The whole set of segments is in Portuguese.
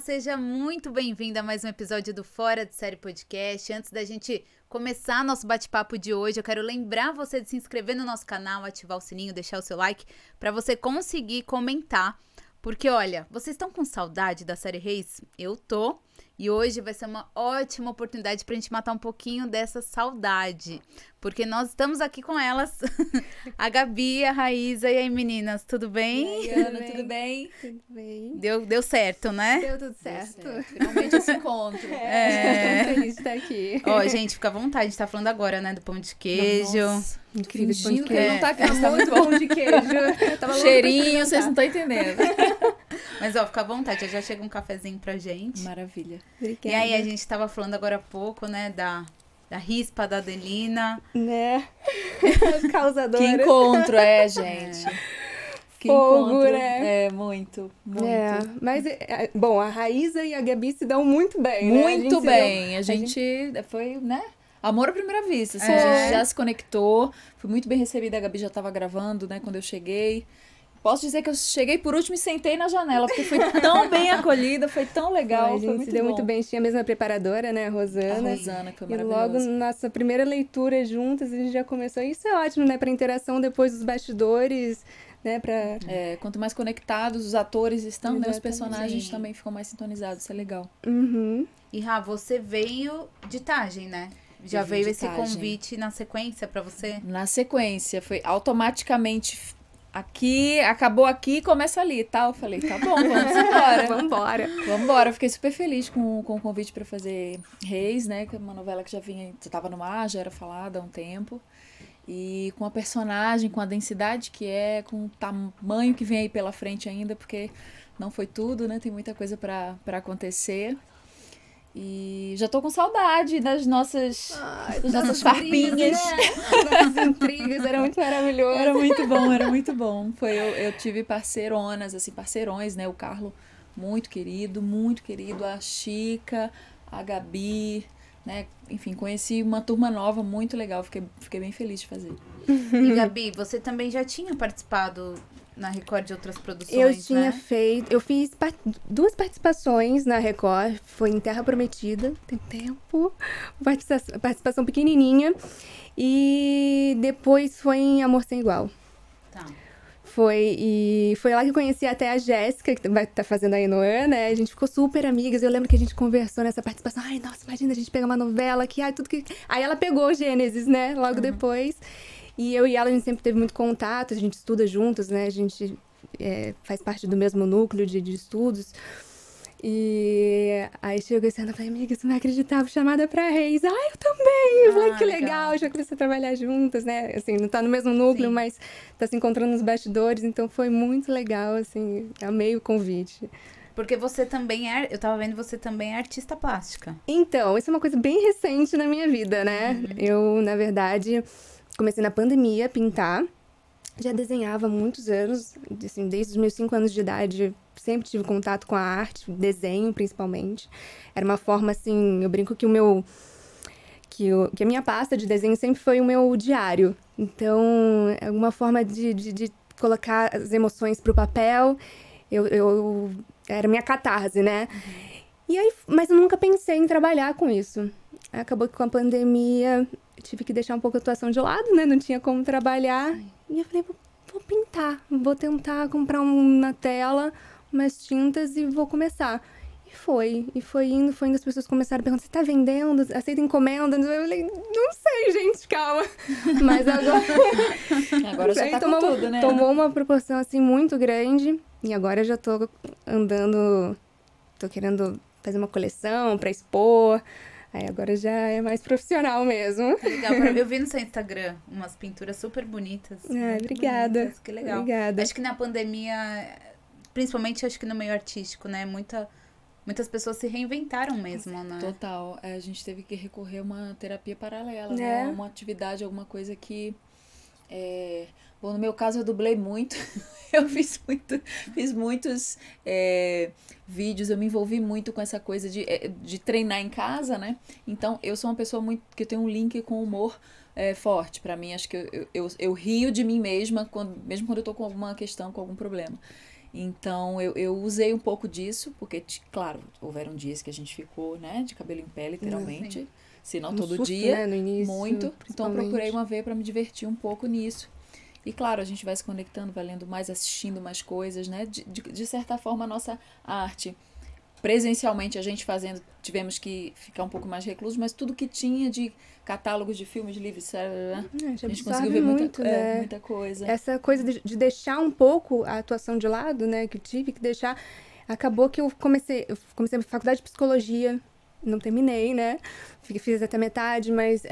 seja muito bem-vinda a mais um episódio do Fora de Série Podcast. Antes da gente começar nosso bate-papo de hoje, eu quero lembrar você de se inscrever no nosso canal, ativar o sininho, deixar o seu like, para você conseguir comentar. Porque, olha, vocês estão com saudade da série Reis? Eu tô. E hoje vai ser uma ótima oportunidade pra gente matar um pouquinho dessa saudade. Porque nós estamos aqui com elas, a Gabi, a Raíza. E aí, meninas, tudo bem? E aí, Ana, tudo bem? Tudo bem. Deu certo, né? Deu tudo certo. Finalmente esse encontro. Tô feliz de estar aqui. Ó, gente, fica à vontade. A gente tá falando agora, né, do pão de queijo. Nossa, Incrível esse pão de fingindo que queijo. não tá aqui, É mas tá muito muito bom. pão de queijo. Tava louca pra Cheirinho, experimentar. vocês não estão entendendo. Mas, ó, fica à vontade. Já chega um cafezinho pra gente. Maravilha. Obrigada. E aí, a gente tava falando agora há pouco, né, da rispa da Adelina. Né? Causadora. Que encontro, gente. Que Fogo, encontro. né? É, muito, muito. É, mas, bom, a Raíza e a Gabi se dão muito bem, né? Muito bem. A gente- gente foi, né? Amor à primeira vista. Assim, É. a gente já se conectou. Fui muito bem recebida. A Gabi já tava gravando, né? Quando eu cheguei. Posso dizer que eu cheguei por último e sentei na janela, porque fui tão bem acolhida, foi tão legal. A Foi gente muito se deu bom. muito bem. A gente tinha a mesma preparadora, né? A A Rosana. Rosana, que foi E logo maravilhosa. nossa primeira leitura juntas, a gente já começou. Isso é ótimo, né? Pra interação depois dos bastidores, né? Pra... É, quanto mais conectados os atores estão, né? Os Exatamente. personagens também ficam mais sintonizados, isso é legal. Uhum. E, Rá, você veio de Tagem, né? Já Eu vim veio de esse Tagem. convite na sequência pra você? Na sequência, foi automaticamente aqui, acabou aqui, começa ali, tá? Eu falei, tá bom, vamos embora. Vambora. Vamos embora. Fiquei super feliz com o convite pra fazer Reis, né? Que é uma novela que já tava no ar, já era falada há um tempo. E com a personagem, com a densidade que é, com o tamanho que vem aí pela frente ainda, porque não foi tudo, né? Tem muita coisa pra acontecer. E já tô com saudade das nossas farpinhas. Nossas intrigas, era muito maravilhoso. Era muito bom, era muito bom. Eu tive parceironas, assim, parceirões, né? O Carlo, muito querido, a Chica, a Gabi, né? Enfim, conheci uma turma nova muito legal, fiquei bem feliz de fazer. E, Gabi, você também já tinha participado na Record de outras produções, Eu tinha né? feito, eu fiz duas participações na Record, foi em Terra Prometida, tem tempo, participação pequenininha, e depois foi em Amor Sem Igual. Tá. Foi lá que eu conheci até a Jéssica, que vai estar fazendo aí no An, né? A gente ficou super amigas. Eu lembro que a gente conversou nessa participação. Ai, nossa, imagina a gente pegar uma novela aqui, ai, tudo que. Aí ela pegou o Gênesis, né? Logo depois. E eu e ela, a gente sempre teve muito contato, a gente estuda juntos, né? A gente faz parte do mesmo núcleo de estudos. E aí chegou esse ano, eu falei, amiga, você não vai acreditar, fui chamada pra Reis. Ai, eu também! Eu falei, que legal, já comecei a trabalhar juntas, né? Assim, não tá no mesmo núcleo, Sim. mas tá se encontrando nos bastidores, então foi muito legal, assim, amei o convite. Porque você também eu tava vendo, você também é artista plástica. Então, isso é uma coisa bem recente na minha vida, né? Eu, na verdade, comecei na pandemia a pintar. Já desenhava há muitos anos, assim, desde os meus 5 anos de idade, sempre tive contato com a arte, desenho principalmente. Era uma forma, assim, eu brinco que que a minha pasta de desenho sempre foi o meu diário. Então, é uma forma de colocar as emoções pro papel. Era minha catarse, né? E aí, mas eu nunca pensei em trabalhar com isso. Aí acabou que com a pandemia eu tive que deixar um pouco a atuação de lado, né? Não tinha como trabalhar. E eu falei, vou pintar. Vou tentar comprar na tela umas tintas e vou começar. E foi indo. As pessoas começaram a perguntar, você tá vendendo? Aceita encomenda? Eu falei, não sei, gente, calma. Mas agora... Agora já Aí tá com tudo, né? Tomou uma proporção, assim, muito grande. E agora eu já tô andando... Tô querendo fazer uma coleção pra expor. Aí agora já é mais profissional mesmo. Que legal. Eu vi no seu Instagram umas pinturas super bonitas. Muito Obrigada. bonitas, que legal. Obrigada. Acho que na pandemia, principalmente acho que no meio artístico, né? Muitas pessoas se reinventaram mesmo, né? Total. A gente teve que recorrer a uma terapia paralela, É. né? Uma atividade, alguma coisa que... Bom, no meu caso eu dublei muito. Eu fiz muitos vídeos, eu me envolvi muito com essa coisa de treinar em casa, né? Então, eu sou uma pessoa que tem um link com o humor forte. Pra mim, acho que eu rio de mim mesma, mesmo quando eu tô com alguma questão, com algum problema. Então, eu usei um pouco disso, porque, claro, houveram dias que a gente ficou, né, de cabelo em pé, literalmente. Sim. Se não Um todo susto, dia, né, no início, muito. Então, principalmente. procurei uma vez para me divertir um pouco nisso. E, claro, a gente vai se conectando, vai lendo mais, assistindo mais coisas, né? De certa forma, a nossa arte, presencialmente, a gente fazendo, tivemos que ficar um pouco mais reclusos, mas tudo que tinha de catálogos de filmes, livros, a gente conseguiu ver muito, né? muita coisa. Essa coisa de deixar um pouco a atuação de lado, né? Que eu tive que deixar. Acabou que eu comecei a faculdade de psicologia, não terminei, né? Fiz até metade, mas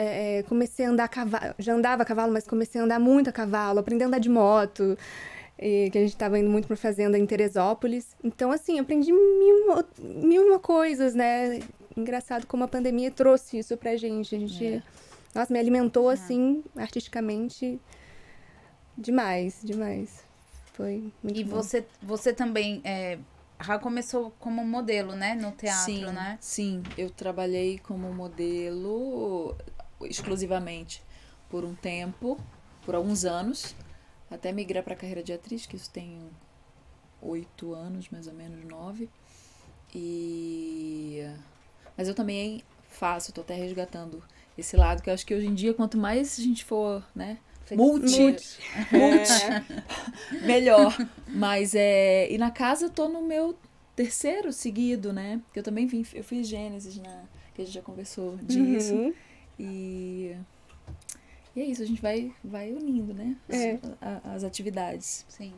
comecei a andar a cavalo. Já andava a cavalo, mas comecei a andar muito a cavalo, aprendi a andar de moto, que a gente estava indo muito para fazenda em Teresópolis. Então, assim, aprendi mil e uma coisas, né? Engraçado como a pandemia trouxe isso pra gente. A gente, nossa, me alimentou, assim, artisticamente, demais. Foi muito E bom. você também já começou como modelo, né? No teatro, Sim, né? sim, eu trabalhei como modelo exclusivamente por um tempo, por alguns anos, até migrar para a carreira de atriz, que isso tem 8 anos, mais ou menos 9. Mas eu também faço, tô até resgatando esse lado, que eu acho que hoje em dia, quanto mais a gente for, né, multi, melhor. Mas e na casa eu tô no meu terceiro seguido, né? Que eu também eu fiz Gênesis, que a gente já conversou disso. Uhum. E é isso, a gente vai unindo, né? As atividades. Sim.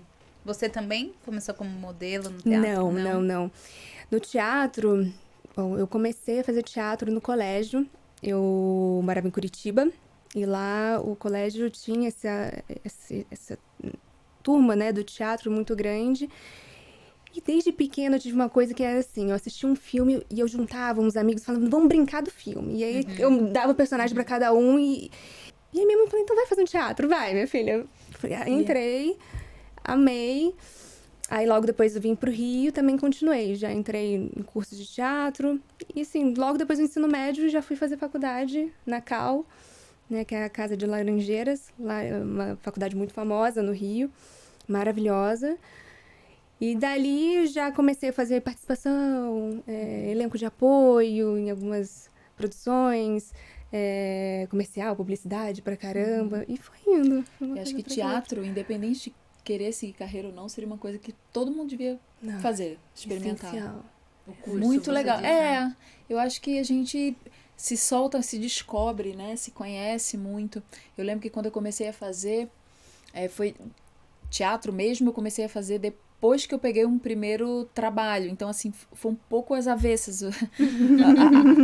Você também começou como modelo no teatro? Não. No teatro, bom, eu comecei a fazer teatro no colégio. Eu morava em Curitiba. E lá o colégio tinha essa turma, né, do teatro muito grande. E desde pequena eu tive uma coisa que era assim, eu assistia um filme e eu juntava uns amigos falando, vamos brincar do filme. E aí eu dava o personagem pra cada um e aí minha mãe falou, então vai fazer um teatro, vai, minha filha. Entrei, amei. Aí logo depois eu vim pro Rio, também continuei. Já entrei em curso de teatro. E assim, logo depois do ensino médio já fui fazer faculdade na Cal, né, que é a Casa de Laranjeiras, lá é uma faculdade muito famosa no Rio, maravilhosa. E dali já comecei a fazer participação, elenco de apoio em algumas produções, comercial, publicidade pra caramba, e foi indo. Eu acho que teatro, independente de querer seguir carreira ou não, seria uma coisa que todo mundo devia fazer, experimentar. Essencial. O curso, Muito você legal. diz, né? Eu acho que a gente se solta, se descobre, né? Se conhece muito. Eu lembro que quando eu comecei a fazer, foi teatro mesmo, eu comecei a fazer depois que eu peguei um primeiro trabalho. Então, assim, foi um pouco às avessas.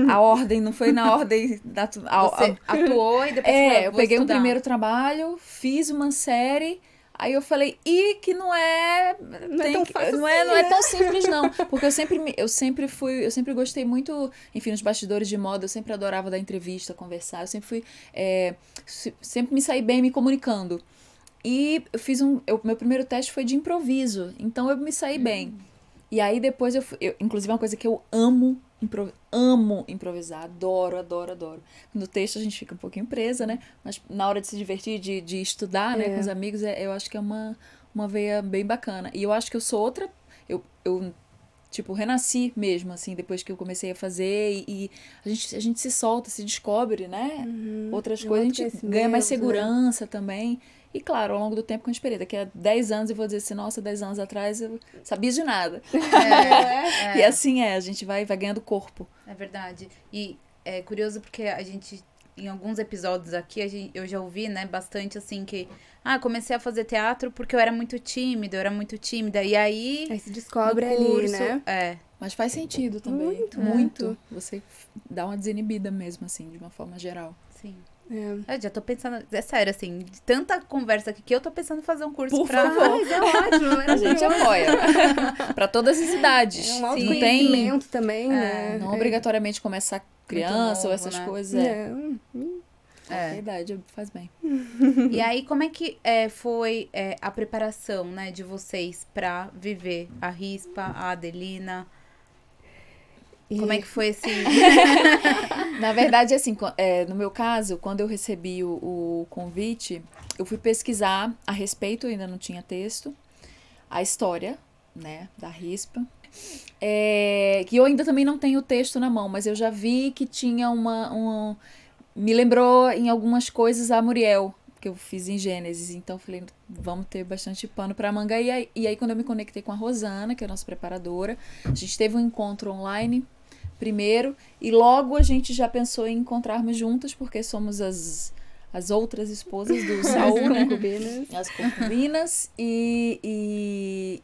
A ordem, não foi na ordem da... Você atuou e depois falou, eu vou peguei estudar. um primeiro trabalho, fiz uma série... Aí eu falei, que não é tão fácil não assim, é tão simples não, porque eu sempre gostei muito, enfim, nos bastidores de moda, eu sempre adorava dar entrevista, conversar, eu sempre fui, sempre me saí bem me comunicando. E eu fiz meu primeiro teste foi de improviso, então eu me saí bem. E aí depois inclusive uma coisa que eu amo improvisar, adoro. No texto a gente fica um pouquinho presa, né? Mas na hora de se divertir, de estudar, né, com os amigos, eu acho que é uma veia bem bacana. E eu acho que eu sou outra... Eu tipo, renasci mesmo, assim, depois que eu comecei a fazer. E a gente se solta, se descobre, né? Outras coisas, a gente ganha mais segurança, né? Também. E claro, ao longo do tempo com a experiência. Daqui a 10 anos eu vou dizer assim, nossa, 10 anos atrás eu sabia de nada. E assim a gente vai ganhando corpo. É verdade. E é curioso porque a gente, em alguns episódios aqui, eu já ouvi, né, bastante assim que... comecei a fazer teatro porque eu era muito tímida, E aí se descobre no curso, ali, né? Mas faz sentido também. Muito. Você dá uma desinibida mesmo, assim, de uma forma geral. Sim. Eu já tô pensando, sério, assim, de tanta conversa aqui que eu tô pensando em fazer um curso Por favor. É ótimo, a gente apoia. Pra todas as idades. É um autoconhecimento também, né? Não obrigatoriamente começar criança ou essas coisas. A idade faz bem. E aí, como é que foi a preparação, né, de vocês pra viver a Rispa, a Adelina? Como é que foi esse... Na verdade, assim, no meu caso, quando eu recebi o convite, eu fui pesquisar a respeito, ainda não tinha texto, a história né, da rispa. Que eu ainda também não tenho o texto na mão, mas eu já vi que tinha me lembrou em algumas coisas a Muriel, que eu fiz em Gênesis. Então eu falei, vamos ter bastante pano pra manga. E aí quando eu me conectei com a Rosana, que é a nossa preparadora, a gente teve um encontro online primeiro, e logo a gente já pensou em encontrarmos juntas, porque somos as outras esposas do Saul, né? As concubinas. E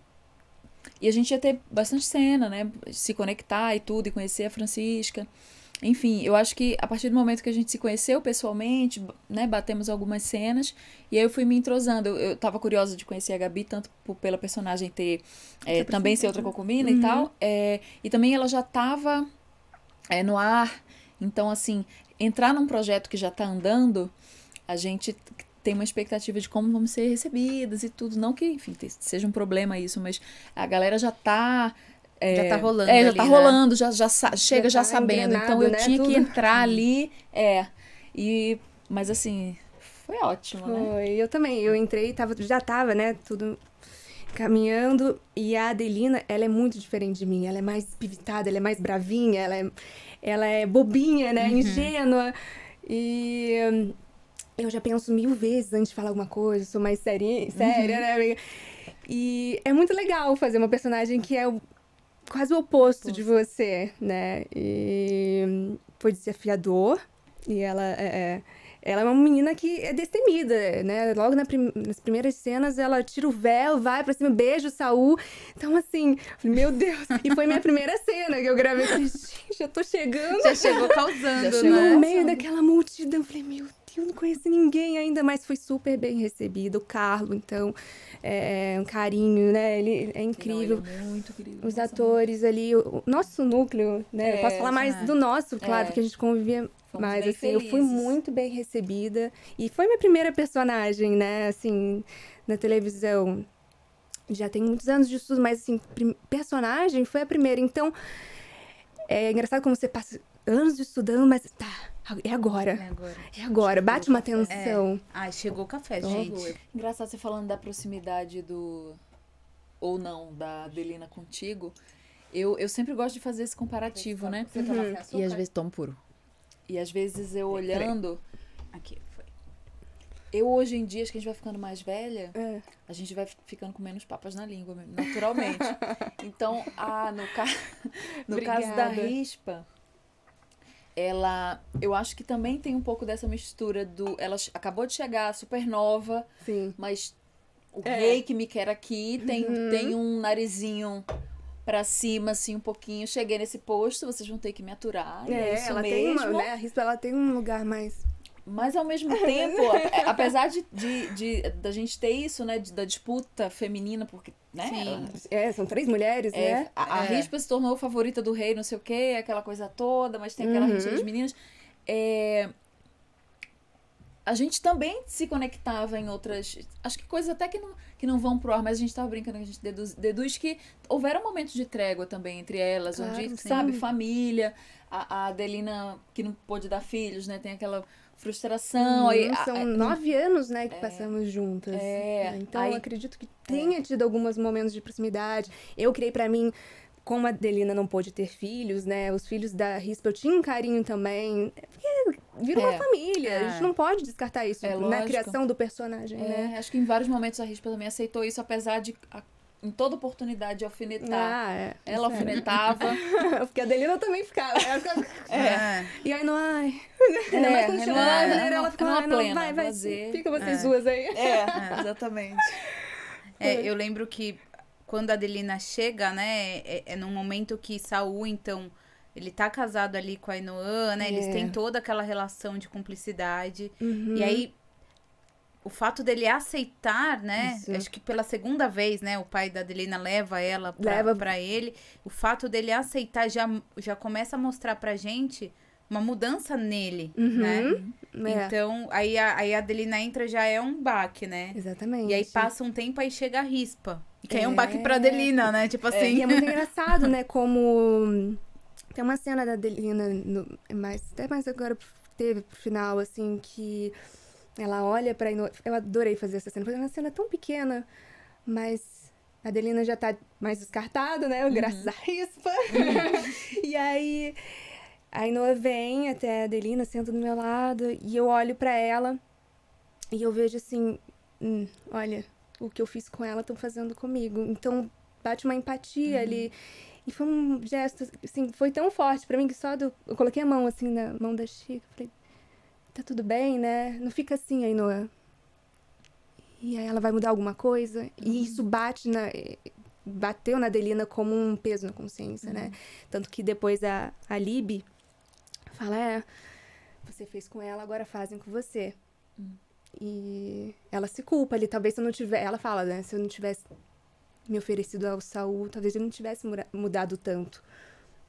a gente ia ter bastante cena, né? Se conectar e tudo, e conhecer a Francisca. Enfim, eu acho que a partir do momento que a gente se conheceu pessoalmente, né, batemos algumas cenas, e aí eu fui me entrosando. Eu tava curiosa de conhecer a Gabi, tanto pela personagem ter também ser outra concubina e tal, e também ela já tava no ar. Então, assim, entrar num projeto que já tá andando, a gente tem uma expectativa de como vamos ser recebidas e tudo. Não que, enfim, seja um problema isso, mas a galera já tá... já tá rolando já ali, tá né? rolando, já chega já tá sabendo. Então eu né? tinha Tudo. que entrar ali. Mas assim, foi ótimo, né? Foi, eu também. Eu entrei, já tava, né, tudo caminhando. E a Adelina, ela é muito diferente de mim. Ela é mais pivitada, ela é mais bravinha, ela é bobinha, né, ingênua. E eu já penso 1000 vezes antes de falar alguma coisa. Sou mais séria, né, amiga? E é muito legal fazer uma personagem que é quase o oposto de você, né? E foi desafiador. E ela é uma menina que é destemida, né? Logo nas primeiras cenas, ela tira o véu, vai pra cima, beija o Saul. Então, assim, meu Deus. E foi minha primeira cena que eu gravei. Eu falei, gente, já tô chegando. Já chegou causando, Já chegou né? No meio daquela multidão. Eu falei, meu Deus, não conheço ninguém ainda, mas foi super bem recebido. O Carlo, então, um carinho, né? Ele é incrível. Não, ele é muito querido. Os atores ali, o nosso núcleo, né? Eu posso falar mais do nosso, claro, porque a gente convivia mais, bem assim. Eu fui felizes. muito bem recebida. E foi minha primeira personagem, né? Assim, na televisão. Já tem muitos anos de estudo, mas, assim, personagem foi a primeira. Então, é engraçado como você passa anos estudando, mas tá, é agora. É agora. Bate uma tensão. Ai, chegou o café, gente. Engraçado você falando da proximidade ou não, da Adelina contigo. Eu sempre gosto de fazer esse comparativo, né? Você toma sem açúcar? E às vezes tomo puro. E às vezes eu olhando... Aqui, foi. Eu hoje em dia, acho que a gente vai ficando mais velha, a gente vai ficando com menos papas na língua, naturalmente. Então, no caso da Rispa, eu acho que também tem um pouco dessa mistura ela acabou de chegar, super nova, Sim. mas o rei que me quer aqui tem um narizinho pra cima, assim, um pouquinho. Cheguei nesse posto, vocês vão ter que me aturar. É isso ela mesmo. tem né? A Rispa, ela tem um lugar mais... Mas, ao mesmo tempo, apesar da gente ter isso, né, da disputa feminina, porque, né? Sim. São 3 mulheres, né? A Rispa se tornou favorita do rei, não sei o quê, aquela coisa toda, mas tem aquela rixa das meninas. A gente também se conectava em outras... Acho que coisas até que não vão pro ar, mas a gente tava brincando, que a gente deduz que houveram momentos de trégua também entre elas, Claro, onde, sim. sabe, família, a Adelina, que não pôde dar filhos, né, tem aquela frustração. São 9 anos, né, que passamos juntas. Né? Então, eu acredito que tenha tido alguns momentos de proximidade. Eu criei pra mim, como a Adelina não pôde ter filhos, né, os filhos da Rispa, eu tinha um carinho também. Porque vira uma família, a gente não pode descartar isso na lógico. Criação do personagem, né? Acho que em vários momentos a Rispa também aceitou isso, apesar de... em toda oportunidade de alfinetar. Ela alfinetava. Porque a Adelina também ficava. Ela ficava... E aí, não, ai... Mas quando chegou lá, ela ficou, não, vai, fazer. fica vocês duas aí. Exatamente. Eu lembro que quando a Adelina chega, né, é num momento que Saul, então, ele tá casado ali com a Ainoã, né, eles têm toda aquela relação de cumplicidade. E aí, o fato dele aceitar, né? Isso. Acho que pela segunda vez, né? O pai da Adelina leva ela pra ele. O fato dele aceitar já começa a mostrar pra gente uma mudança nele, né? Então, aí a Adelina entra, já é um baque, né? Exatamente. E aí passa um tempo, aí chega a Rispa. Que é um baque pra Adelina, né? Tipo assim. E é muito engraçado, né? Como... Tem uma cena da Adelina, até mais agora teve pro final, assim, que... Ela olha pra Ainoã. Eu adorei fazer essa cena. Foi uma cena tão pequena, mas A Adelina já tá mais descartada, né? Graças à rispa. E aí, a Ainhoa vem até a Adelina, senta do meu lado, e eu olho pra ela e eu vejo assim, olha, o que eu fiz com ela estão fazendo comigo. Então, bate uma empatia ali. E foi um gesto, assim, foi tão forte pra mim que eu coloquei a mão, assim, na mão da Chica. Falei, tá tudo bem, né? Não fica assim, Ainhoa. E aí ela vai mudar alguma coisa. E isso bateu na Adelina como um peso na consciência, né? Tanto que depois a Libi fala, você fez com ela, agora fazem com você. E ela se culpa ali, talvez se eu não tivesse... Ela fala, né? Se eu não tivesse me oferecido ao Saul, talvez ele não tivesse mudado tanto.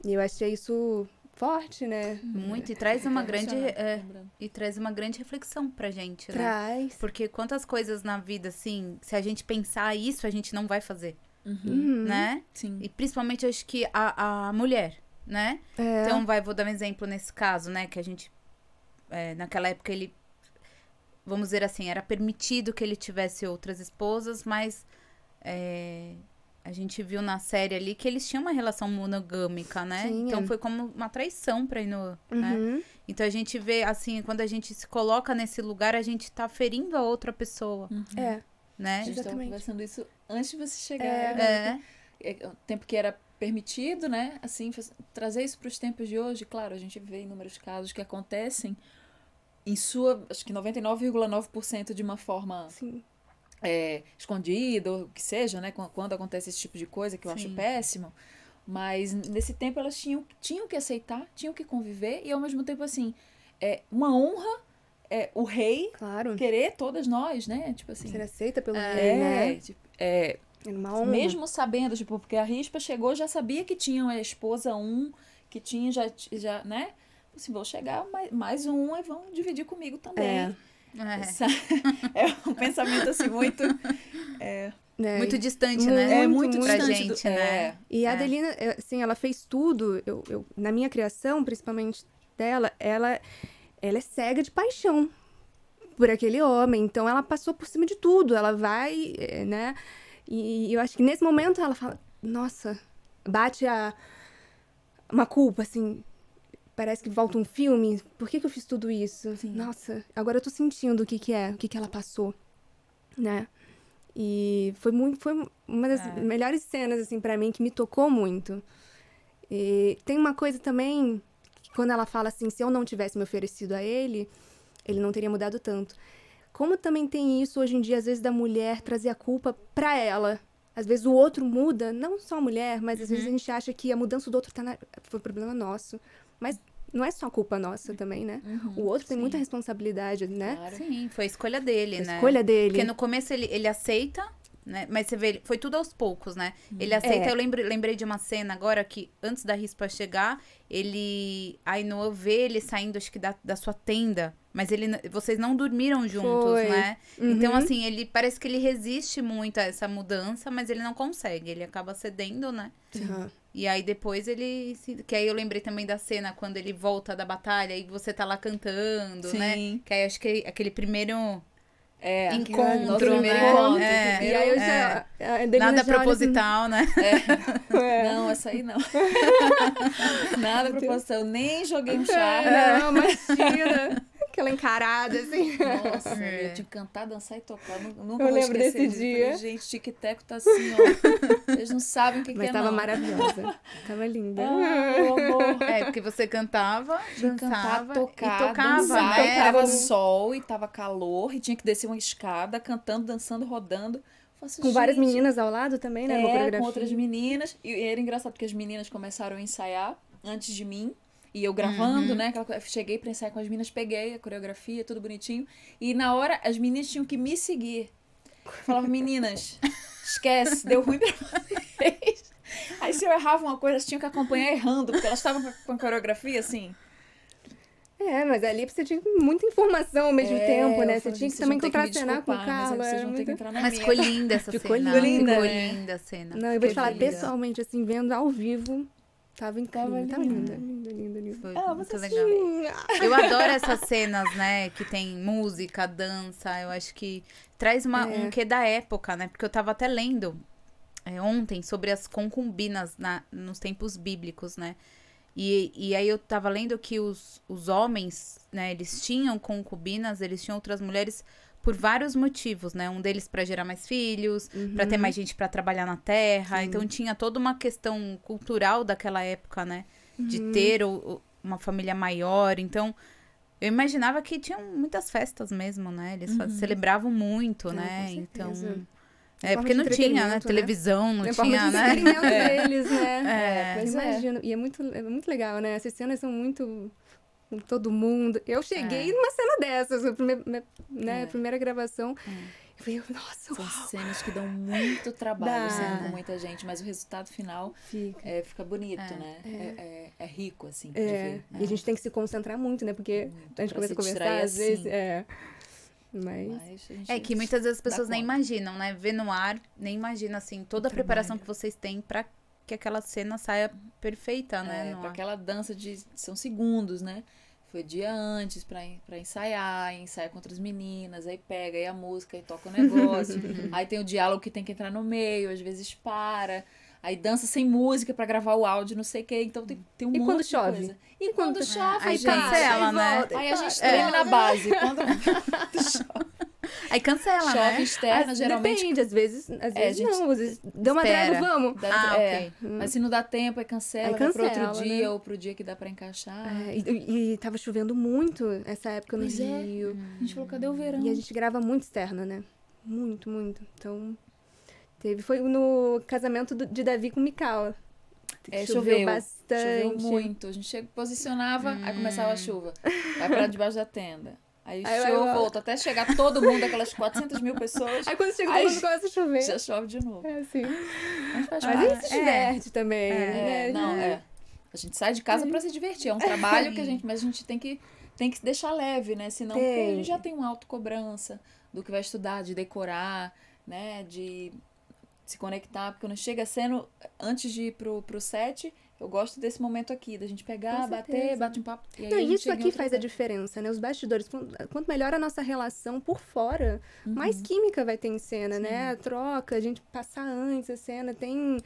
E eu achei isso forte, né? Muito, e traz uma grande reflexão pra gente, né? Traz. Porque quantas coisas na vida, assim, se a gente pensar isso, a gente não vai fazer, né? Sim. E principalmente, eu acho que a mulher, né? Então, vou dar um exemplo nesse caso, né? Que a gente, naquela época, ele, vamos dizer assim, era permitido que ele tivesse outras esposas, mas a gente viu na série ali que eles tinham uma relação monogâmica, né? Sim, então foi como uma traição pra Ainhoa, né? Então a gente vê, assim, quando a gente se coloca nesse lugar, a gente tá ferindo a outra pessoa, né? A gente estava Exatamente. conversando isso antes de você chegar. O tempo que era permitido, né? Assim, trazer isso para os tempos de hoje, claro, a gente vê inúmeros casos que acontecem em acho que 99,9% de uma forma... Sim. Escondida, ou o que seja, né? Quando acontece esse tipo de coisa, que eu acho péssimo. Mas nesse tempo elas tinham que aceitar, tinham que conviver, e ao mesmo tempo, assim, uma honra, o rei querer todas nós, né? Tipo assim. Ser aceita pelo rei, né? Tipo, uma honra. mesmo sabendo, tipo, porque a Rispa chegou, já sabia que tinha a esposa que tinha já, né? Assim, vou chegar, mais um, e vão dividir comigo também. É um pensamento assim muito muito distante, né? É muito pra distante gente, né? E a Adelina, assim, ela fez tudo. Na minha criação, principalmente dela, ela é cega de paixão por aquele homem. Então ela passou por cima de tudo. Ela vai, né? E eu acho que nesse momento ela fala, nossa, bate uma culpa, assim. Parece que volta um filme. Por que eu fiz tudo isso? Sim. Nossa, agora eu tô sentindo o que ela passou, né? E foi uma das melhores cenas, assim, pra mim, que me tocou muito. E tem uma coisa também, que quando ela fala assim, se eu não tivesse me oferecido a ele não teria mudado tanto. Como também tem isso hoje em dia, às vezes, da mulher trazer a culpa pra ela. Às vezes o outro muda, não só a mulher, mas às vezes a gente acha que a mudança do outro foi problema nosso. Mas não é só culpa nossa também, né? O outro tem muita responsabilidade, né? Claro. Sim, foi a escolha dele, né? Escolha dele. Porque no começo ele aceita, né? Mas você vê, foi tudo aos poucos, né? Ele aceita, eu lembrei de uma cena agora que, antes da Rispa chegar, a Ainhoa vê ele saindo, acho que da sua tenda. Mas vocês não dormiram juntos, né? Então, assim, parece que ele resiste muito a essa mudança, mas ele não consegue. Ele acaba cedendo, né? E aí depois que aí eu lembrei também da cena quando ele volta da batalha e você tá lá cantando, né? Que aí acho que aquele primeiro encontro, né? Encontro, e aí eu já... Nada proposital, né? Não, essa aí não. Nada proposital. Nem joguei um charme. Não, imagina. Aquela encarada, assim. Nossa, eu tinha que cantar, dançar e tocar. Nunca eu vou lembro esquecer desse disso. dia. Falei, gente, tic-tac tá assim, ó. Vocês não sabem o que Mas é, tava não. maravilhosa. Tava linda. Meu amor. Porque você cantava, dançava tocar, e tocava, dançar, né? e tava sol, e tava calor, e tinha que descer uma escada, cantando, dançando, rodando. Assim, com várias meninas ao lado também, né? Com outras meninas. E era engraçado porque as meninas começaram a ensaiar antes de mim. E eu gravando, né? Cheguei pra ensaiar com as meninas, peguei a coreografia, tudo bonitinho. E na hora, as meninas tinham que me seguir. Eu falava, meninas, esquece, deu ruim pra vocês. Aí se eu errava uma coisa, elas tinham que acompanhar errando, porque elas estavam com a coreografia assim. Mas ali você tinha muita informação ao mesmo tempo, né? Você tinha que também contracenar com o Carlos. Mas ficou linda essa cena. Ficou linda a cena. Não, eu vou te falar, pessoalmente, assim, vendo ao vivo, tava incrível. Tava linda. Foi muito legal. Eu adoro essas cenas, né? Que tem música, dança. Eu acho que traz um quê da época, né? Porque eu tava até lendo ontem sobre as concubinas nos tempos bíblicos, né? E aí eu tava lendo que os homens, né, eles tinham concubinas, eles tinham outras mulheres por vários motivos, né? Um deles para gerar mais filhos, para ter mais gente para trabalhar na terra. Então tinha toda uma questão cultural daquela época, né? De ter uma família maior. Então eu imaginava que tinham muitas festas mesmo, né? Eles celebravam muito, né? Então porque não tinha, né? Televisão, não tinha, né? Deles, né? Pois imagino. E é muito legal, né? Essas cenas são muito com todo mundo. Eu cheguei numa cena dessas, primeira gravação. Eu falei, nossa, são cenas que dão muito trabalho, sendo com muita gente, mas o resultado final fica bonito, né? É rico, assim, de ver. E a gente tem que se concentrar muito, né? Porque a gente começa a conversar, às vezes... Mas que muitas vezes as pessoas nem imaginam, né? Vê no ar, nem imagina, assim, toda a preparação que vocês têm pra que aquela cena saia perfeita, né? Pra aquela dança são segundos, né? Foi dia antes pra ensaiar, ensaia com outras meninas, aí pega aí a música e toca o negócio. Aí tem o diálogo que tem que entrar no meio, às vezes para. Aí dança sem música pra gravar o áudio, não sei o quê. Então tem um monte quando de chove? coisa. E quando chove, aí cancela, né? Aí a gente treme na base. Quando chove. Aí cancela, chove né? externa, geralmente. Depende, às vezes não. Às vezes dá uma trégua, vamos. Ok. Mas se não dá tempo, aí cancela, vai pro outro dia, né? Ou pro dia que dá pra encaixar. E tava chovendo muito essa época no Rio. A gente falou, cadê o verão? E a gente grava muito externa, né? Muito, muito. Então, foi no casamento de Davi com Micaela. Choveu bastante. Choveu muito. A gente posicionava, aí começava a chuva. Vai pra debaixo da tenda. Aí chuva, volta, até chegar todo mundo, aquelas 400 mil pessoas. Aí quando chega todo mundo começa a chover. Já chove de novo. Assim. Mas a gente se diverte também. A gente sai de casa pra se divertir. É um trabalho mas a gente tem que deixar leve, né? Senão porque a gente já tem uma autocobrança do que vai estudar, de decorar, né? De se conectar. Porque quando chega sendo, antes de ir pro set... Eu gosto desse momento aqui, da gente pegar, bate um papo. E aí isso aqui faz a diferença, né? Os bastidores, quanto melhor a nossa relação por fora, mais química vai ter em cena, né? A troca, a gente passar antes a cena, tem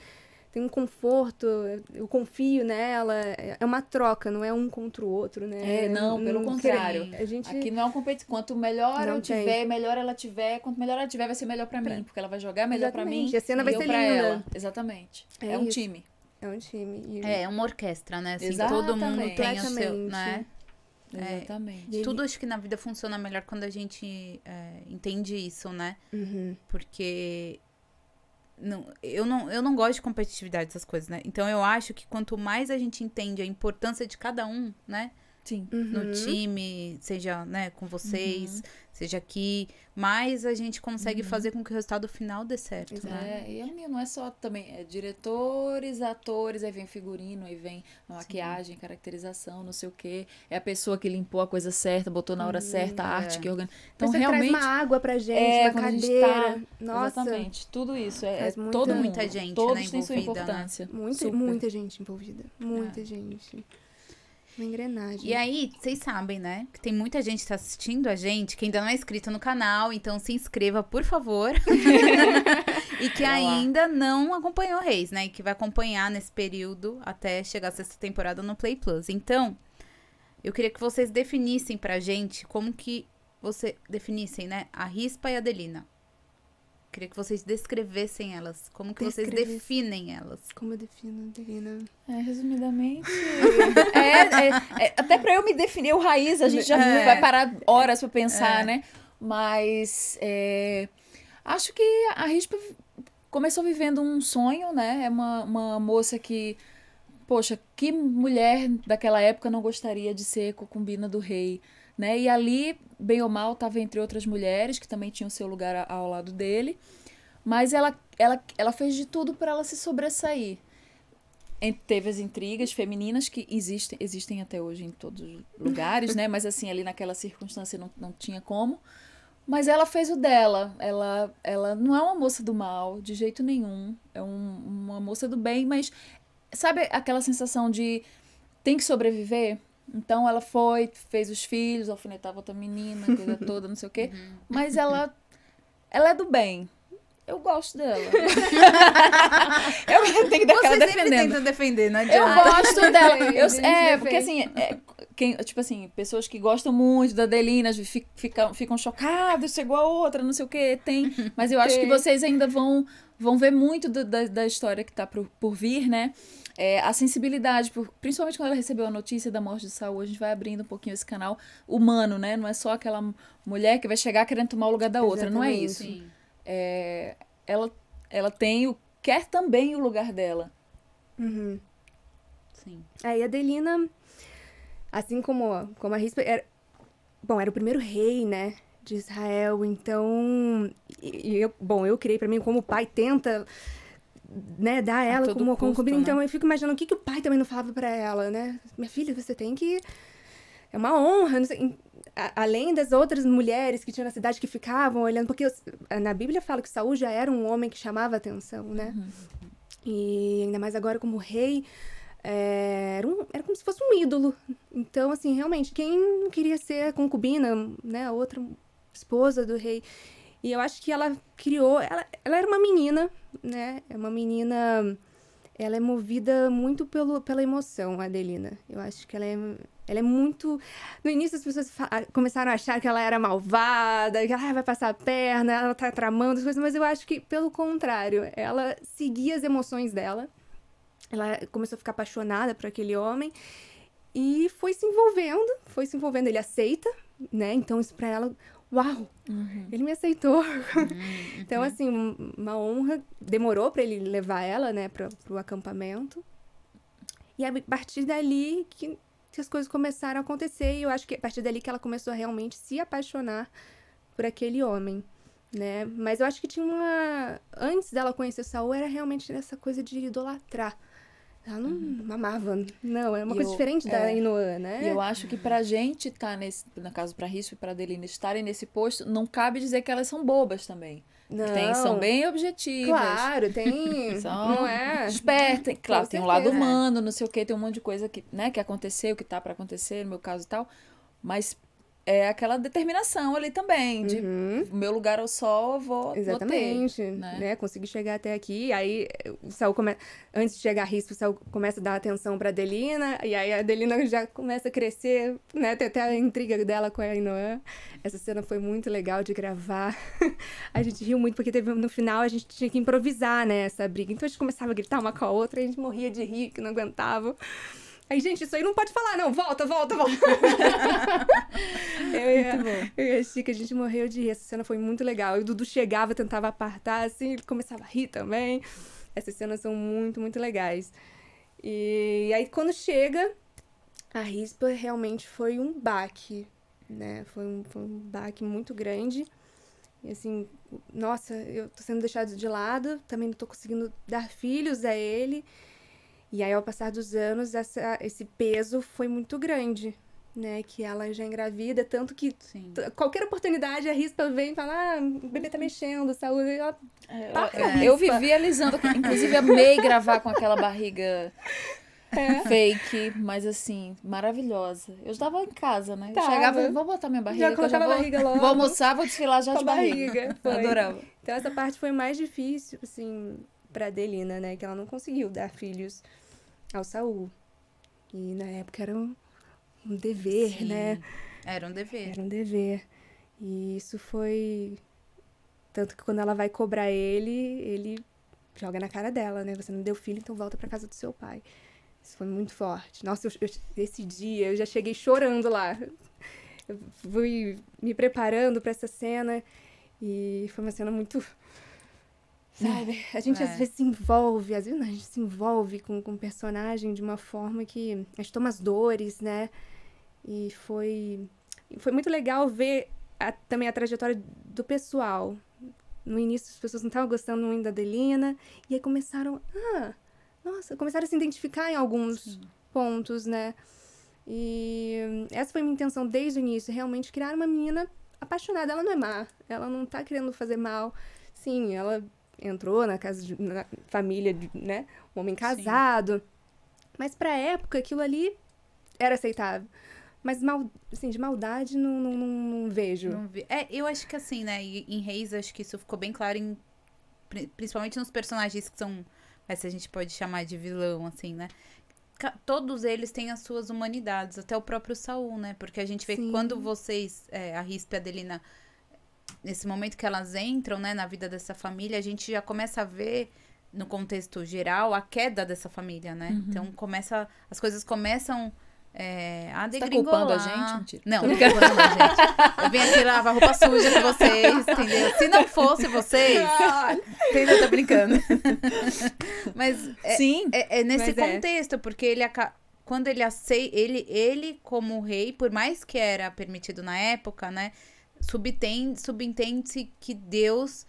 um conforto, eu confio nela, é uma troca, não é um contra o outro, né? Não, pelo contrário. Aqui não é uma competição. Quanto melhor eu tiver, melhor ela tiver, quanto melhor ela tiver, vai ser melhor pra mim, porque ela vai jogar melhor pra mim. E a cena vai ser linda. Ela. Exatamente. É um time. É um time. É uma orquestra, né? Assim, exatamente. Todo mundo tem o seu, né? Exatamente. Tudo acho que na vida funciona melhor quando a gente entende isso, né? Porque eu não gosto de competitividade, essas coisas, né? Então eu acho que quanto mais a gente entende a importância de cada um, né? Sim. No time, seja, né, com vocês, seja aqui, mais a gente consegue fazer com que o resultado final dê certo, né? E não é só também, diretores, atores, aí vem figurino, aí vem a maquiagem, caracterização, não sei o quê. É a pessoa que limpou a coisa certa, botou na hora certa, a arte que organiza. Então, realmente... traz uma água pra gente, uma cadeira. Nossa. Exatamente, tudo isso. Muita gente, todos né, têm sua importância. Né? Muita gente envolvida. Muita gente. Uma engrenagem. E aí, vocês sabem, né? Que tem muita gente que tá assistindo a gente que ainda não é inscrito no canal, então se inscreva, por favor. E que ainda não acompanhou Reis, né? E que vai acompanhar nesse período até chegar a sexta temporada no Play Plus. Então, eu queria que vocês definissem pra gente como que definissem, né? A Rispa e a Adelina. Queria que vocês descrevessem elas. Como que vocês definem elas? Como eu defino a Adelina? Resumidamente... até pra eu me definir o Raiz, a gente já vai parar horas pra pensar, né? Mas acho que a Rispa começou vivendo um sonho, né? É uma moça que... Poxa, que mulher daquela época não gostaria de ser concubina do rei, né? E ali, bem ou mal, estava entre outras mulheres que também tinham seu lugar ao lado dele. Mas ela fez de tudo para ela se sobressair. Teve as intrigas femininas que existem até hoje em todos os lugares, né? Mas assim, ali naquela circunstância não tinha como. Mas ela fez o dela. Ela não é uma moça do mal, de jeito nenhum. É uma moça do bem, mas... Sabe aquela sensação de tem que sobreviver? Então ela fez os filhos, alfinetava outra menina, coisa toda, não sei o quê. Mas ela é do bem. Eu gosto dela. Eu tenho que dar aquela Você sempre defendendo. tenta defender, não Eu adianta. gosto dela. Defende. Porque assim, tipo assim, pessoas que gostam muito da Adelina ficam chocadas, chegou a outra, não sei o que, tem. Mas eu acho que vocês ainda vão ver muito da história que tá por vir, né? A sensibilidade, principalmente quando ela recebeu a notícia da morte de Saul, a gente vai abrindo um pouquinho esse canal humano, né? Não é só aquela mulher que vai chegar querendo tomar o lugar da outra, não é isso. Sim. Ela quer também o lugar dela. Uhum. Sim. Aí a Adelina, assim como a Rispa, era o primeiro rei, né, de Israel, então, eu criei pra mim como o pai tenta, né, dar ela todo como custo, concubina, né? então eu fico imaginando o que o pai também não falava pra ela, né, minha filha, você tem que, é uma honra, não sei, além das outras mulheres que tinham na cidade que ficavam olhando, porque na Bíblia fala que Saul já era um homem que chamava atenção, né, e ainda mais agora como rei, era como se fosse um ídolo. Então, assim, realmente, quem não queria ser a concubina, né, a outra esposa do rei? E eu acho que ela criou... Ela era uma menina, né? É uma menina... Ela é movida muito pela emoção, a Adelina. Eu acho que ela é muito... No início, as pessoas começaram a achar que ela era malvada, que ela vai passar a perna, ela tá tramando as coisas, mas eu acho que, pelo contrário, ela seguia as emoções dela. Ela começou a ficar apaixonada por aquele homem e foi se envolvendo. Ele aceita, né? Então, isso pra ela, uau, ele me aceitou. Então, assim, uma honra. Demorou pra ele levar ela, né, pro acampamento. E a partir dali que as coisas começaram a acontecer. E eu acho que a partir dali que ela começou a realmente se apaixonar por aquele homem, né? Mas eu acho que tinha antes dela conhecer Saul, era realmente essa coisa de idolatrar. Ela não amava, não, é uma coisa diferente da Ainoã, né? E eu acho que pra gente tá no caso pra Rispa e pra Adelina estarem nesse posto, não cabe dizer que elas são bobas também. Não. São bem objetivas. Claro, tem, não é? Espertas, claro, tem um lado certeza. humano, não sei o que, tem um monte de coisa que, né, que aconteceu, que tá pra acontecer, no meu caso e tal, mas é aquela determinação ali também, de meu lugar ao sol, vou Exatamente, ter, né? Consegui chegar até aqui, aí o Saul antes de chegar a Rispa, o Saul começa a dar atenção pra Adelina, e aí a Adelina já começa a crescer, né? Tem até a intriga dela com a Ainoã. Essa cena foi muito legal de gravar. A gente riu muito, porque no final a gente tinha que improvisar, né, essa briga. Então a gente começava a gritar uma com a outra, e a gente morria de rir, que não aguentava. Aí, gente, isso aí não pode falar, não. Volta. Eu e a Chica, a gente morreu de rir. Essa cena foi muito legal. E o Dudu chegava, tentava apartar, assim, ele começava a rir também. Essas cenas são muito, muito legais. E aí, quando chega, a Rispa realmente foi um baque, né? Foi um baque muito grande. E assim, nossa, eu tô sendo deixada de lado, também não tô conseguindo dar filhos a ele. E aí, ao passar dos anos, esse peso foi muito grande, né? Que ela já engravida, tanto que qualquer oportunidade a Rispa vem e fala, o bebê tá mexendo, saúde. Ela eu vivi alisando, inclusive amei gravar com aquela barriga fake, mas assim, maravilhosa. Eu estava em casa, né? Eu chegava e vou botar minha barriga. Já colocava a barriga logo. Vou almoçar, vou desfilar já com de a barriga. Adorava. Então essa parte foi mais difícil, assim, pra Adelina, né? Que ela não conseguiu dar filhos ao Saul. E na época era um dever, né? Era um dever. Era um dever. E isso foi... Tanto que quando ela vai cobrar ele joga na cara dela, né? Você não deu filho, então volta pra casa do seu pai. Isso foi muito forte. Nossa, esse dia eu já cheguei chorando lá. Eu fui me preparando pra essa cena e foi uma cena muito... Sabe? A gente às vezes se envolve, às vezes a gente se envolve com o personagem de uma forma que a gente toma as dores, né? E foi muito legal ver também a trajetória do pessoal. No início as pessoas não estavam gostando muito da Adelina, e aí começaram a se identificar em alguns pontos, né? E essa foi a minha intenção desde o início, realmente criar uma menina apaixonada. Ela não é má, ela não tá querendo fazer mal. Sim, ela entrou na família, né? Um homem casado. Mas pra época, aquilo ali era aceitável. Mas, assim, de maldade, não vejo. Eu acho que assim, né? Em Reis, acho que isso ficou bem claro em principalmente nos personagens que são, se a gente pode chamar de vilão, assim, né? Todos eles têm as suas humanidades, até o próprio Saul, né? Porque a gente vê que quando vocês, a Rispa e a Adelina, nesse momento que elas entram, né, na vida dessa família, a gente já começa a ver, no contexto geral, a queda dessa família, né? Então, as coisas começam a degringolar. Você tá culpando a gente? Mentira. Não, não tô culpando a gente. Eu vim aqui lavar roupa suja com vocês, entendeu? Se não fosse vocês, entendeu? Eu tô brincando. Mas Sim, é nesse contexto, porque ele quando ele aceita, ele como rei, por mais que era permitido na época, né? Subentende-se que Deus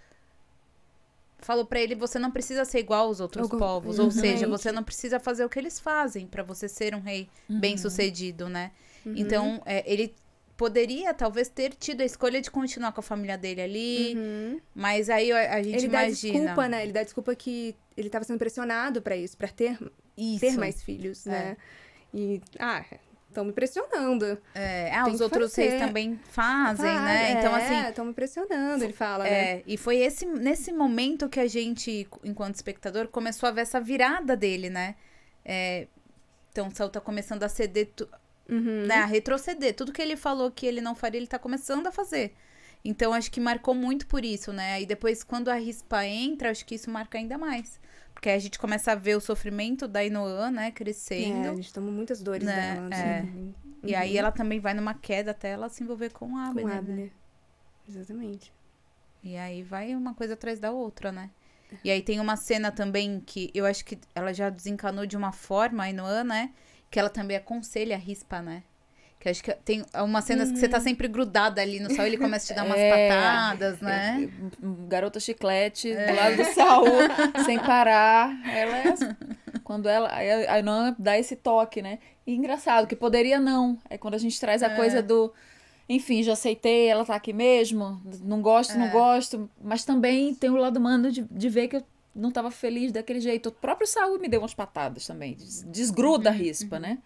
falou pra ele, você não precisa ser igual aos outros povos, ou seja, você não precisa fazer o que eles fazem pra você ser um rei bem-sucedido, né? Então, ele poderia, talvez, ter tido a escolha de continuar com a família dele ali, mas aí a gente imagina... Ele dá desculpa, né? Ele dá desculpa que ele tava sendo pressionado pra isso, pra ter mais filhos, né? E, estão me pressionando. Os outros reis também fazem, né? Então, assim... estão me pressionando, ele fala, né? E foi nesse momento que a gente, enquanto espectador, começou a ver essa virada dele, né? Então, o Saul tá começando a ceder, né? A retroceder. Tudo que ele falou que ele não faria, ele tá começando a fazer. Então, acho que marcou muito por isso, né? E depois, quando a Rispa entra, acho que isso marca ainda mais. Porque a gente começa a ver o sofrimento da Inoã, né, crescendo. A gente toma muitas dores dela. E aí ela também vai numa queda até ela se envolver com o Abner. Né? Exatamente. E aí vai uma coisa atrás da outra, né? E aí tem uma cena também que eu acho que ela já desencanou de uma forma, a Inoã, né? Que ela também aconselha a Rispa, né? Que acho que tem umas cenas que você tá sempre grudada ali no Saul, ele começa a te dar umas patadas, né? Garota chiclete do lado do Saul, sem parar. Quando a Inoã dá esse toque, né? E engraçado, que poderia não. É quando a gente traz a coisa do... Enfim, já aceitei, ela tá aqui mesmo. Não gosto. Mas também tem o lado humano de ver que eu não tava feliz daquele jeito. O próprio Saul me deu umas patadas também. Desgruda a Rispa, né?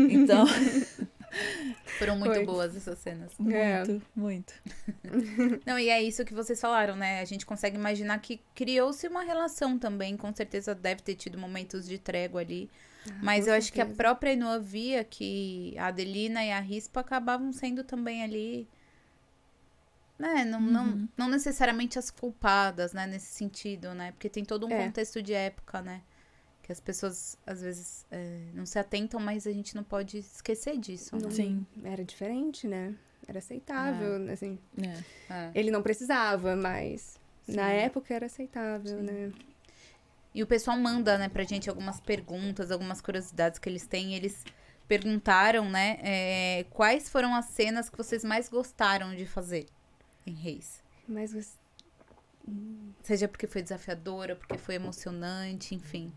Então... Foram muito boas essas cenas. Muito. Não, e é isso que vocês falaram, né? A gente consegue imaginar que criou-se uma relação também. Com certeza deve ter tido momentos de trégua ali. Mas eu acho que a própria Inoã via que a Adelina e a Rispa acabavam sendo também ali... né? Não necessariamente as culpadas, né? Nesse sentido, né? Porque tem todo um contexto de época, né? Que as pessoas, às vezes, não se atentam, mas a gente não pode esquecer disso. Né? Sim. Era diferente, né? Era aceitável, assim. Ele não precisava, mas na época era aceitável, né? E o pessoal manda, né, pra gente algumas perguntas, algumas curiosidades que eles têm. Eles perguntaram, né, quais foram as cenas que vocês mais gostaram de fazer em Reis? Seja porque foi desafiadora, porque foi emocionante, enfim.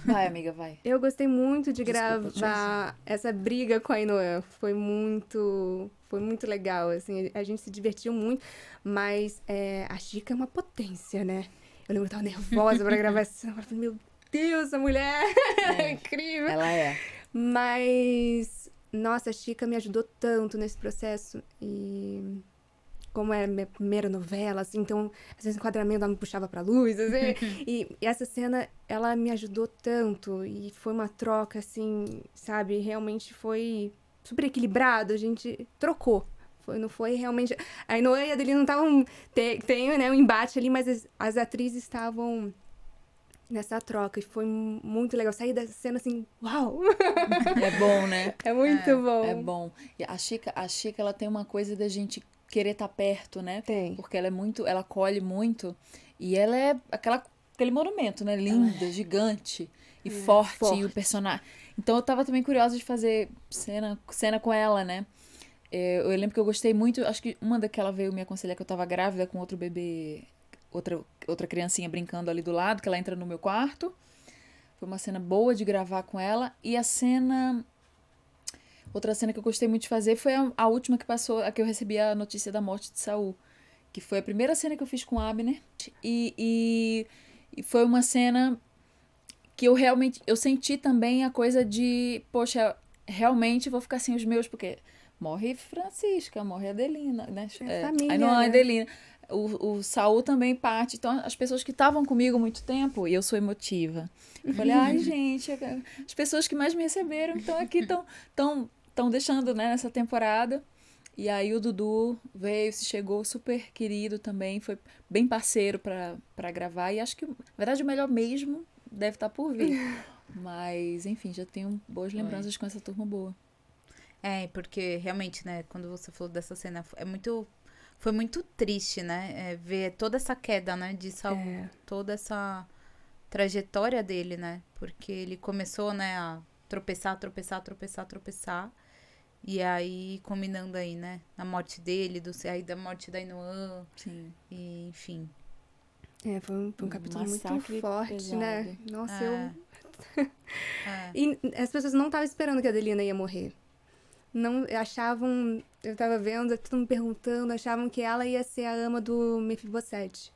Vai, amiga, vai. Eu gostei muito de gravar essa briga com a Inoã. Foi muito legal, assim. A gente se divertiu muito, mas a Chica é uma potência, né? Eu lembro que eu tava nervosa pra gravar essa cena. Eu falei, meu Deus, essa mulher é incrível. Ela é. Mas, nossa, a Chica me ajudou tanto nesse processo. E... como era minha primeira novela, assim, então, às vezes o enquadramento ela me puxava pra luz, assim, e essa cena, ela me ajudou tanto, e foi uma troca, assim, sabe, realmente foi super equilibrado, a gente trocou, não foi realmente, a Inoã e a Adelina não estavam, tem, né, um embate ali, mas as atrizes estavam nessa troca, e foi muito legal, sair dessa cena assim, uau! É bom, né? É muito bom. É bom. E a Chica, ela tem uma coisa da gente querer estar perto, né? Tem. Porque ela acolhe muito, e ela é aquele monumento, né? Linda, gigante e forte, e o personagem. Então eu tava também curiosa de fazer cena com ela, né? Eu lembro que eu gostei muito, acho que uma daquela veio me aconselhar que eu tava grávida com outro bebê, outra criancinha brincando ali do lado, que ela entra no meu quarto. Foi uma cena boa de gravar com ela. E outra cena que eu gostei muito de fazer foi a última que passou, a que eu recebi a notícia da morte de Saul. Que foi a primeira cena que eu fiz com Abner. E foi uma cena que eu senti também a coisa de, poxa, realmente vou ficar sem os meus, porque morre Francisca, morre Adelina, né? Família, Aí não, né? Adelina. o Saul também parte. Então, as pessoas que estavam comigo há muito tempo, e eu sou emotiva. Eu falei, ai, gente, as pessoas que mais me receberam estão aqui, estão deixando, né, nessa temporada. E aí o Dudu veio, se chegou super querido também, foi bem parceiro pra gravar. E acho que, na verdade, o melhor mesmo deve estar por vir. Mas, enfim, já tenho boas lembranças com essa turma boa. Porque realmente, né, quando você falou dessa cena, foi muito triste, né, ver toda essa queda, né, de Saul, toda essa trajetória dele, né, porque ele começou, né, a tropeçar, e aí, combinando aí, né, na morte dele, aí da morte da Inoan, Sim. E, enfim. Foi um capítulo muito forte, pesado. né, nossa, E as pessoas não estavam esperando que a Adelina ia morrer. Não achavam, eu tava vendo, todo mundo perguntando, achavam que ela ia ser a ama do Mefibosete.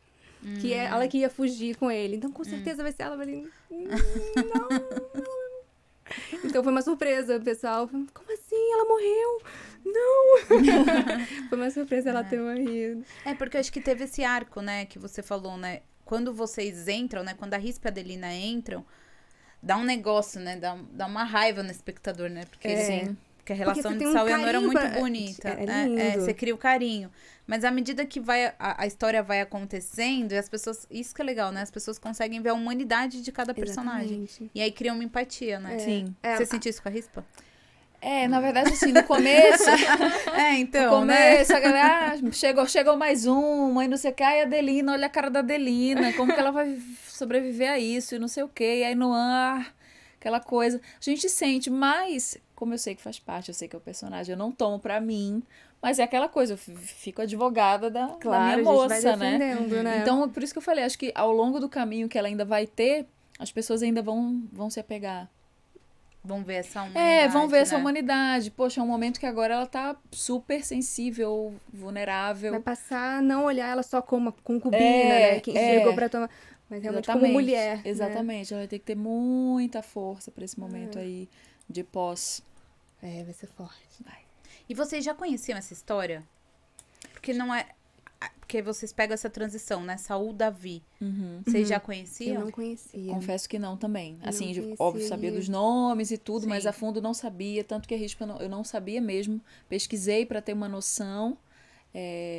Que ela que ia fugir com ele. Então, com certeza vai ser ela. Eu falei, não. Então, foi uma surpresa, o pessoal. Como assim? Ela morreu? Não! Foi uma surpresa ela ter morrido. Porque eu acho que teve esse arco, né, que você falou, né? Quando vocês entram, né, quando a Rispa e a Adelina entram, dá um negócio, né? Dá uma raiva no espectador, né? Porque Porque a relação de Saul e Anor era muito bonita. Você cria o carinho. Mas à medida que a história vai acontecendo, e as pessoas... Isso que é legal, né? As pessoas conseguem ver a humanidade de cada personagem. Exatamente. E aí criam uma empatia, né? Sim. Você sentiu isso com a Rispa? Na verdade, assim, no começo... então, no começo, a galera... chegou mais um, e não sei o que. Ai, a Adelina, olha a cara da Adelina. Como que ela vai sobreviver a isso? E não sei o que. E aí, Noan... Aquela coisa. A gente sente, mas... Como eu sei que faz parte, eu sei que é o personagem, eu não tomo pra mim, mas é aquela coisa, eu fico advogada da minha moça, né? Então, por isso que eu falei, acho que ao longo do caminho que ela ainda vai ter, as pessoas ainda vão se apegar. Vão ver essa humanidade, vão ver essa humanidade. Poxa, é um momento que agora ela tá super sensível, vulnerável. Vai passar a não olhar ela só como concubina, né? Quem chegou pra tomar... Mas realmente como mulher. Exatamente, ela vai ter que ter muita força pra esse momento aí de pós. Vai ser forte. Vai. E vocês já conheciam essa história? Porque não é... Porque vocês pegam essa transição, né? Saul, Davi. Vocês já conheciam? Eu não conhecia. Confesso que não também. Assim, óbvio, sabia dos nomes e tudo, mas a fundo não sabia. Tanto que a Rispa eu não sabia mesmo. Pesquisei pra ter uma noção.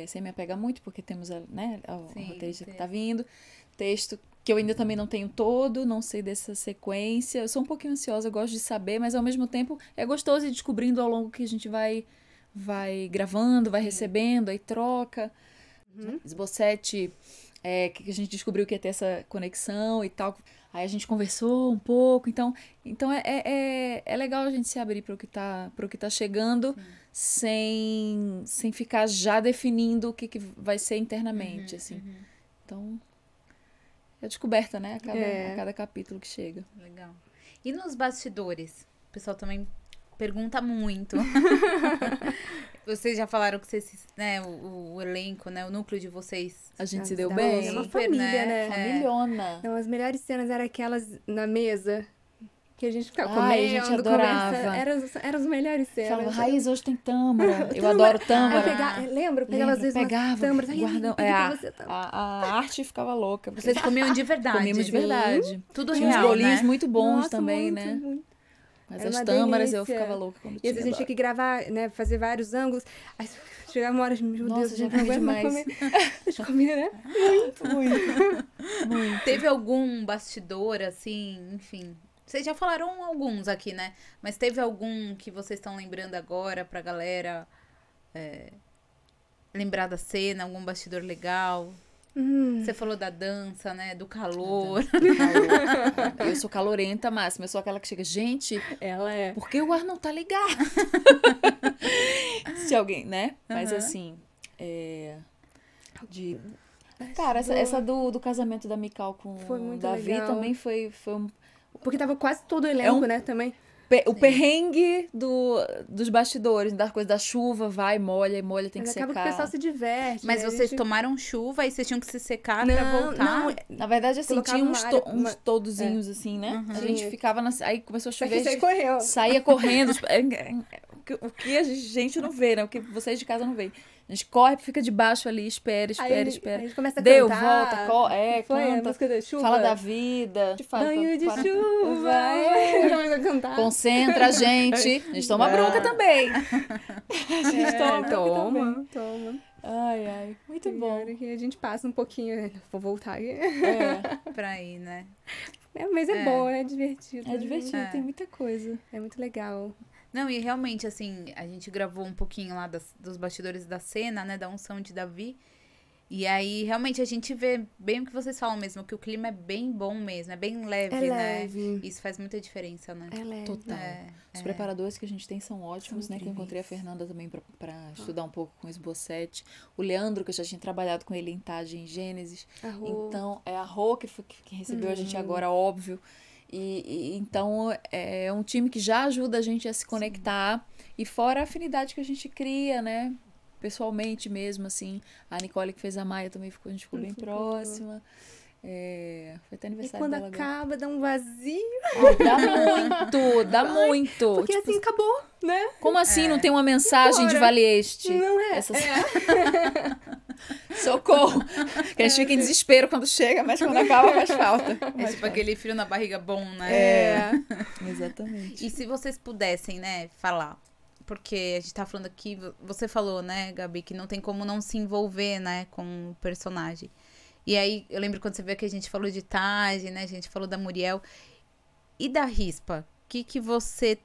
Sem me apegar muito, porque temos o roteirista que tá vindo. Texto que eu ainda também não tenho todo, não sei dessa sequência. Eu sou um pouquinho ansiosa, eu gosto de saber, mas ao mesmo tempo é gostoso ir descobrindo ao longo que a gente vai gravando, vai recebendo, aí troca. Esbocete, que a gente descobriu que ia ter essa conexão e tal. Aí a gente conversou um pouco, então é legal a gente se abrir para o que tá chegando, sem ficar já definindo o que vai ser internamente, assim. Então... É descoberta, né? A cada capítulo que chega. Legal. E nos bastidores? O pessoal também pergunta muito. Vocês já falaram que vocês, né, o elenco, né, o núcleo de vocês... A gente se deu bem. É uma família, né? Familhona. Não, as melhores cenas eram aquelas na mesa... Que a gente ficava comendo, a gente adorava. Eram as melhores cenas. Falava, Raiz, hoje tem tâmara. Eu adoro tâmara. Lembro, pegava às vezes tâmaras. Guardam. A arte ficava louca. Vocês comiam de verdade. Comíamos de verdade. Tudo Tinha real, uns bolinhos né? muito bons. Nossa, também, muito, né? Muito. Mas as tâmaras eu ficava louca quando tinha. E às vezes a gente tinha que gravar, né? Fazer vários ângulos. Aí chegava uma hora, meu Deus, a gente não aguenta mais comer. A gente comia, né? Muito. Teve algum bastidor, assim, enfim... Vocês já falaram alguns aqui, né? Mas teve algum que vocês estão lembrando agora pra galera lembrar da cena, algum bastidor legal? Você falou da dança, né? Do calor. Eu sou calorenta máxima. Eu sou aquela que chega, gente, ela por que o ar não tá ligado? Se alguém, né? Mas assim, Cara, essa do casamento da Mikau com o Davi legal. Também foi um... Porque tava quase todo o elenco, né, também. O perrengue dos bastidores, da coisa da chuva, vai, molha, tem que secar. Acaba que o pessoal se diverte. Mas vocês tomaram chuva e vocês tinham que se secar pra voltar? Não, na verdade, assim, tinha uns todozinhos, assim, né? A gente ficava, aí começou a chover, saía correndo. O que a gente não vê, né? O que vocês de casa não veem. A A gente corre, fica debaixo ali, espera. Aí a gente começa a Deu, cantar. volta, Foi a canta. música da chuva. Fala da vida. Banho de chuva. Vai. Começa a cantar. Concentra a gente. A gente toma bronca também. A gente toma bronca também. Toma. Ai. Muito Tem bom. hora que a gente passa um pouquinho, vou voltar aqui. Pra ir, né? Mas é bom, é divertido. É divertido, tem muita coisa. É muito legal. Não, e realmente, assim, a gente gravou um pouquinho lá dos bastidores da cena, né? Da unção de Davi. E aí, realmente, a gente vê bem o que vocês falam mesmo, que o clima é bem bom mesmo, é bem leve, né? Leve. Isso faz muita diferença, né? É leve. Total. Os preparadores que a gente tem são ótimos, né? Que eu encontrei a Fernanda também pra estudar um pouco com o Esbocete. O Leandro, que eu já tinha trabalhado com ele em Tade, em Gênesis. Então, é a Rô que recebeu a gente agora, óbvio. E então, é um time que já ajuda a gente a se conectar. E fora a afinidade que a gente cria, né? Pessoalmente mesmo, assim. A Nicole que fez a Maia também a gente ficou bem próxima. Foi até aniversário quando dela agora. acaba, dá um vazio. Dá muito. Porque Tipo, assim, acabou, né? como assim não tem uma mensagem de Embora. vale este? Não é? Socorro! Que a gente fica em desespero quando chega, mas quando acaba faz falta. É tipo aquele frio na barriga bom, né? Exatamente. E se vocês pudessem, né, falar, porque a gente tá falando aqui, você falou, né, Gabi, que não tem como não se envolver, né, com o personagem. E aí, eu lembro quando você veio que a gente falou de Tade, né, a gente falou da Muriel. E da Rispa? O que você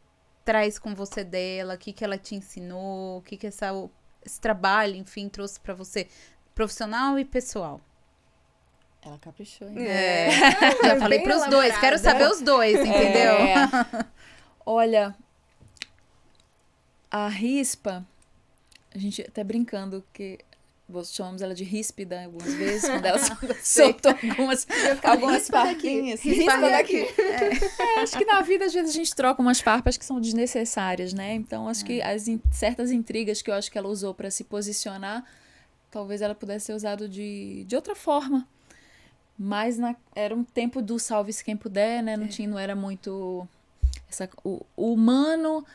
traz com você dela? O que ela te ensinou? O que esse trabalho, enfim, trouxe pra você? Profissional e pessoal. Ela caprichou, hein? Já falei pros dois. Quero saber os dois, entendeu? Olha, a Rispa, a gente até brincando que chamamos ela de ríspida algumas vezes, quando ela soltou algumas farpinhas. Rispa daqui. Acho que na vida, às vezes, a gente troca umas farpas que são desnecessárias, né? Então, acho que certas intrigas que eu acho que ela usou pra se posicionar, talvez ela pudesse ser usada de outra forma. Mas era um tempo do salve-se quem puder, né? Não era muito... o humano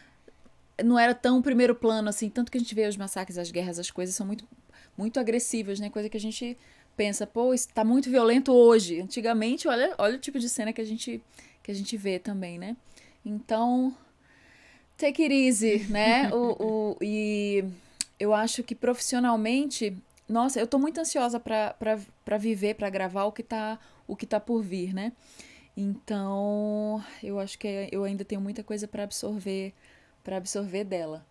não era tão primeiro plano, assim. Tanto que a gente vê os massacres, as guerras, as coisas são muito agressivas, né? Coisa que a gente pensa, pô, isso tá muito violento hoje. Antigamente, olha o tipo de cena que a gente vê também, né? Então, take it easy, né? E eu acho que profissionalmente, nossa, eu tô muito ansiosa pra viver, pra gravar o que tá por vir, né? Então, eu acho que eu ainda tenho muita coisa pra absorver dela.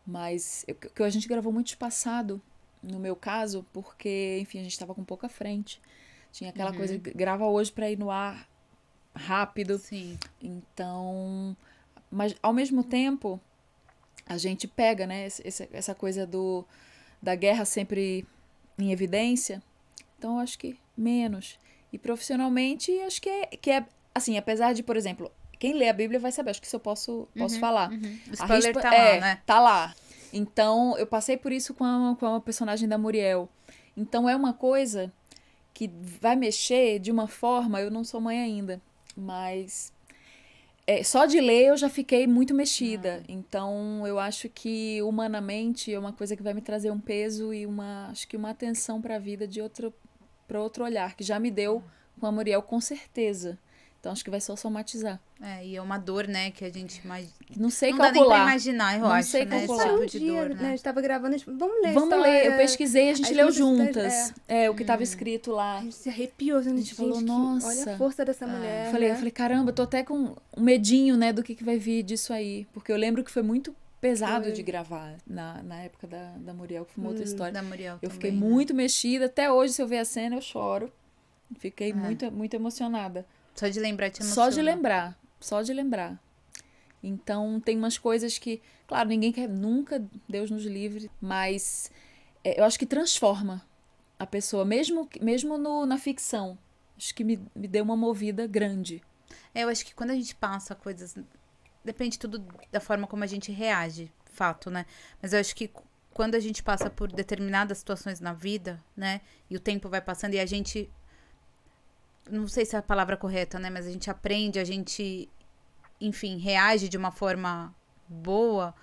Mas que a gente gravou muito espaçado, no meu caso, porque, enfim, a gente tava com pouca frente. Tinha aquela coisa, grava hoje pra ir no ar rápido. Sim. Então, mas ao mesmo tempo, a gente pega, né, essa coisa da guerra sempre em evidência. Então, eu acho que menos. E profissionalmente, acho que é assim, apesar de, por exemplo, quem lê a Bíblia vai saber, acho que isso eu posso falar. O spoiler tá lá, né? Tá lá. Então, eu passei por isso com a personagem da Muriel. Então, é uma coisa que vai mexer de uma forma... Eu não sou mãe ainda, mas... só de ler eu já fiquei muito mexida. Então, eu acho que, humanamente, é uma coisa que vai me trazer um peso e acho que uma atenção para a vida para outro olhar, que já me deu com a Muriel, com certeza. Então, acho que vai só somatizar. E é uma dor, né, que a gente não sei não calcular. Dá nem pra imaginar, eu não acho, sei né, calcular. esse tipo de dor, né? A gente tava gravando, vamos ler. Eu pesquisei, a gente leu juntas. O que tava escrito lá. A gente se arrepiou, a gente falou, nossa. Olha a força dessa mulher. Eu falei, caramba, eu tô até com um medinho, né, do que vai vir disso aí. Porque eu lembro que foi muito pesado de gravar na época da Muriel, que foi uma outra história. Da Muriel eu também, fiquei muito mexida. Até hoje, se eu ver a cena, eu choro. Fiquei muito, muito emocionada. Só de lembrar te emociona. Só de lembrar. Então, tem umas coisas que... Claro, ninguém quer nunca, Deus nos livre, mas eu acho que transforma a pessoa, mesmo na ficção. Acho que me deu uma movida grande. Eu acho que quando a gente passa coisas... Depende tudo da forma como a gente reage, fato, né? Mas eu acho que quando a gente passa por determinadas situações na vida, né? E o tempo vai passando e a gente... Não sei se é a palavra correta, né? Mas a gente aprende, a gente, enfim, reage de uma forma boa.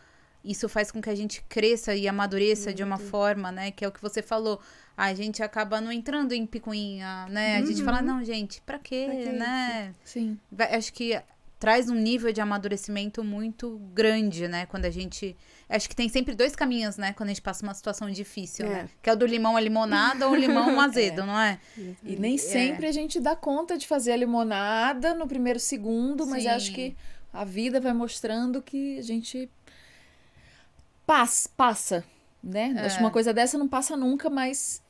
isso faz com que a gente cresça e amadureça de uma forma, né? Que é o que você falou. A gente acaba não entrando em picuinha, né? A gente fala, não, gente, pra quê, né? Sim. Acho que traz um nível de amadurecimento muito grande, né? Quando a gente... Acho que tem sempre dois caminhos, né? Quando a gente passa uma situação difícil, né? Que é o do limão à limonada ou o limão azedo, não é? E nem sempre a gente dá conta de fazer a limonada no primeiro segundo, mas acho que a vida vai mostrando que a gente passa, né? Acho que uma coisa dessa não passa nunca, mas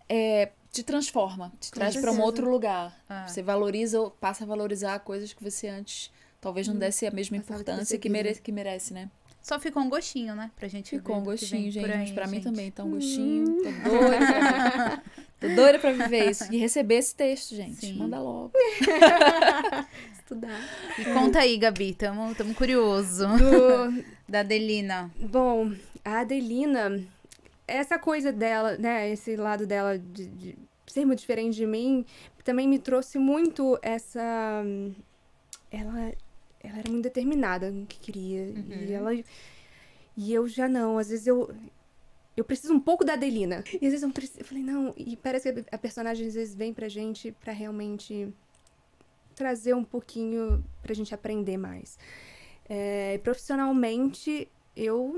te transforma, te traz para um outro lugar. Você valoriza, passa a valorizar coisas que você antes talvez não desse a mesma importância que merece, né? Só ficou um gostinho, né? Pra gente ver. Ficou um gostinho, gente. Aí, Mas pra mim também tá um gostinho. Tô doida pra ver. Tô doida pra viver isso. E receber esse texto, gente. Sim. Manda logo. Estudar. E conta aí, Gabi. Tamo curioso. Da Adelina. Bom, a Adelina, essa coisa dela, né? Esse lado dela de ser muito diferente de mim, também me trouxe muito essa... Ela era muito determinada no que queria. E eu já não. Às vezes eu preciso um pouco da Adelina. E às vezes eu falei, não. E parece que a personagem às vezes vem pra gente pra realmente trazer um pouquinho pra gente aprender mais. Profissionalmente, eu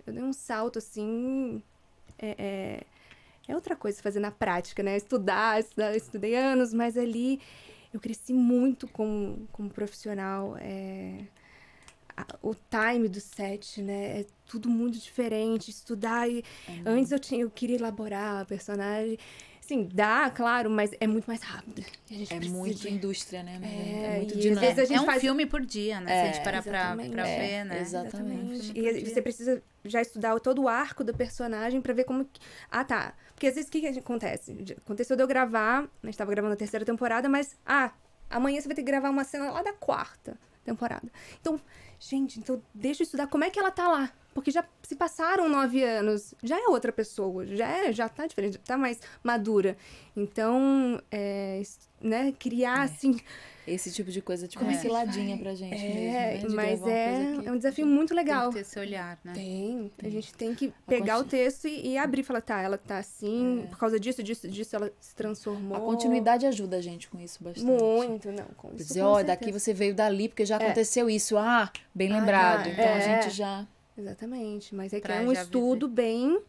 dei um salto assim. É outra coisa fazer na prática, né? Estudei anos, mas ali eu cresci muito como profissional. O time do set, né? É tudo muito diferente. Estudar e... Antes eu queria elaborar a personagem. Assim, dá, claro, mas é muito mais rápido. Muito indústria, né? É muito dinâmico. Às vezes a gente um filme por dia, né? Se a gente parar pra ver, né? Exatamente. E você precisa já estudar todo o arco do personagem pra ver como... Ah, tá. Porque às vezes o que acontece? Aconteceu de eu gravar, a gente tava gravando a 3ª temporada, mas... amanhã você vai ter que gravar uma cena lá da 4ª temporada. Então, gente, deixa eu estudar como é que ela tá lá. Porque já se passaram 9 anos. Já é outra pessoa. Já tá diferente. Já tá mais madura. Então, né? Criar, assim... Esse tipo de coisa, tipo, uma ciladinha pra gente mesmo, né? Mas um desafio muito legal. Tem que ter esse olhar, né? Tem. A gente tem que pegar o texto e abrir e falar, tá, ela tá assim, por causa disso, ela se transformou. A continuidade ajuda a gente com isso bastante. Muito, não. Com isso, dizer, daqui você veio dali porque já aconteceu isso. Bem lembrado. Então a gente já... Exatamente. Mas aí que é um estudo bem...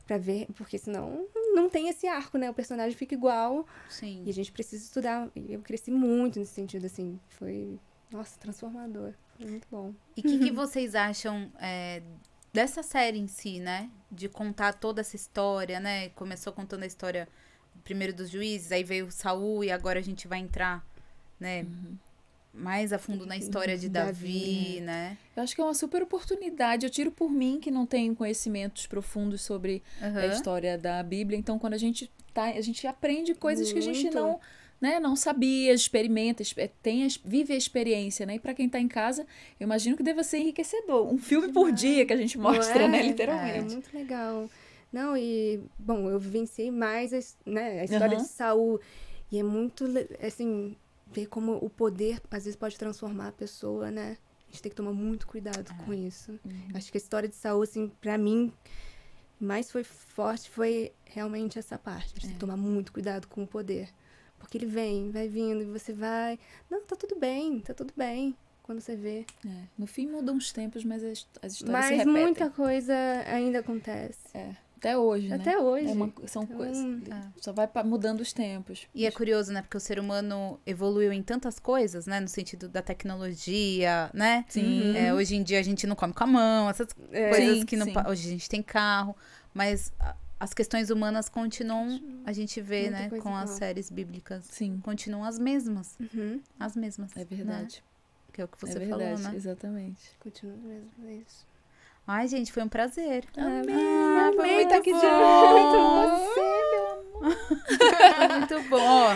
Pra ver, porque senão não tem esse arco, né? O personagem fica igual. Sim. E a gente precisa estudar. E eu cresci muito nesse sentido, assim. Foi, transformador. Foi muito bom. E o que vocês acham dessa série em si, né? De contar toda essa história, né? Começou contando a história primeiro dos juízes, aí veio o Saul e agora a gente vai entrar, né? Mais a fundo na história de Davi, né? Eu acho que é uma super oportunidade. Eu tiro por mim, que não tenho conhecimentos profundos sobre a história da Bíblia. Então, quando a gente aprende coisas que a gente não sabia, experimenta, vive a experiência, né? E pra quem tá em casa, eu imagino que deva ser enriquecedor. Um filme por dia que a gente mostra, né? Literalmente. É muito legal. Não, e... Bom, eu vivenciei mais a história de Saul. E é muito, assim... Ver como o poder, às vezes, pode transformar a pessoa, né? A gente tem que tomar muito cuidado com isso. Acho que a história de Saul, assim, pra mim, mais foi forte, foi realmente essa parte. A gente tem que tomar muito cuidado com o poder. Porque ele vai vindo, e você vai... Não, tá tudo bem. Quando você vê. No fim, mudam os tempos, mas as histórias se repetem. Mas muita coisa ainda acontece. Até hoje, né? Até hoje. São coisas. Só vai mudando os tempos. E é curioso, né? Porque o ser humano evoluiu em tantas coisas, né? No sentido da tecnologia, né? Sim. Hoje em dia a gente não come com a mão, essas coisas que não... Hoje a gente tem carro, mas as questões humanas continuam, a gente vê, né? Com as séries bíblicas. Sim. Continuam as mesmas. As mesmas. É verdade. Né? Que é o que você falou, né? Exatamente. Continua mesmo, é isso. Ai, gente, foi um prazer. Amei estar aqui de novo com você, meu amor. Foi muito bom.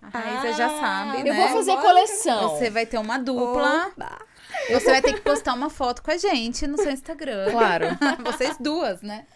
A Raíssa já sabe, né? Eu vou fazer coleção. Você vai ter uma dupla. Opa. Você vai ter que postar uma foto com a gente no seu Instagram. Claro. Vocês duas, né?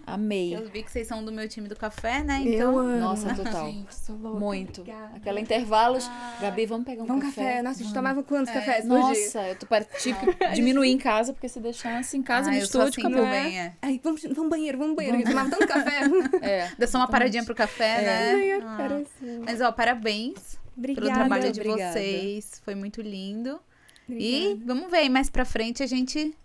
Amei. Eu vi que vocês são do meu time do café, né? Eu Então, amo. Nossa, total. Gente, sou louca. Muito. Obrigada. Aquela intervalos. Gabi, vamos pegar Vamos café. Nossa, a gente tomava quantos cafés por dia? Nossa, eu tive que diminuir em casa, porque se deixasse em casa, no eu sou estúdio, assim acabou. também, é. Ai, vamos ao banheiro, vamos ao banheiro. Eu tomava tanto café. É. Dá só uma paradinha pro café, né? Ai, cara, assim. Mas, ó, parabéns Obrigada. pelo trabalho de obrigada. vocês. Foi muito lindo. Obrigada. E vamos ver, mais pra frente a gente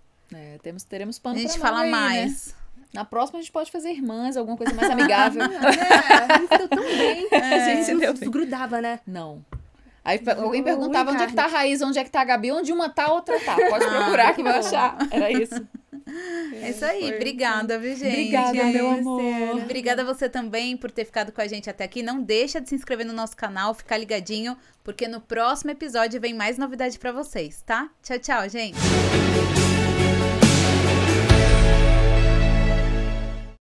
Teremos pano pra fala manga aí, mais. Né? Na próxima a gente pode fazer irmãs, alguma coisa mais amigável. A gente deu tão bem. A gente Não deu se bem. grudava, né? Não. Aí alguém Ui, perguntava onde é que tá a raiz, onde é que tá a Gabi, onde uma tá, a outra tá. Pode procurar que vai achar. Era isso. É isso aí. Obrigada, viu, gente? Obrigada, meu amor. Obrigada a você também por ter ficado com a gente até aqui. Não deixa de se inscrever no nosso canal, ficar ligadinho, porque no próximo episódio vem mais novidade pra vocês, tá? Tchau, tchau, gente.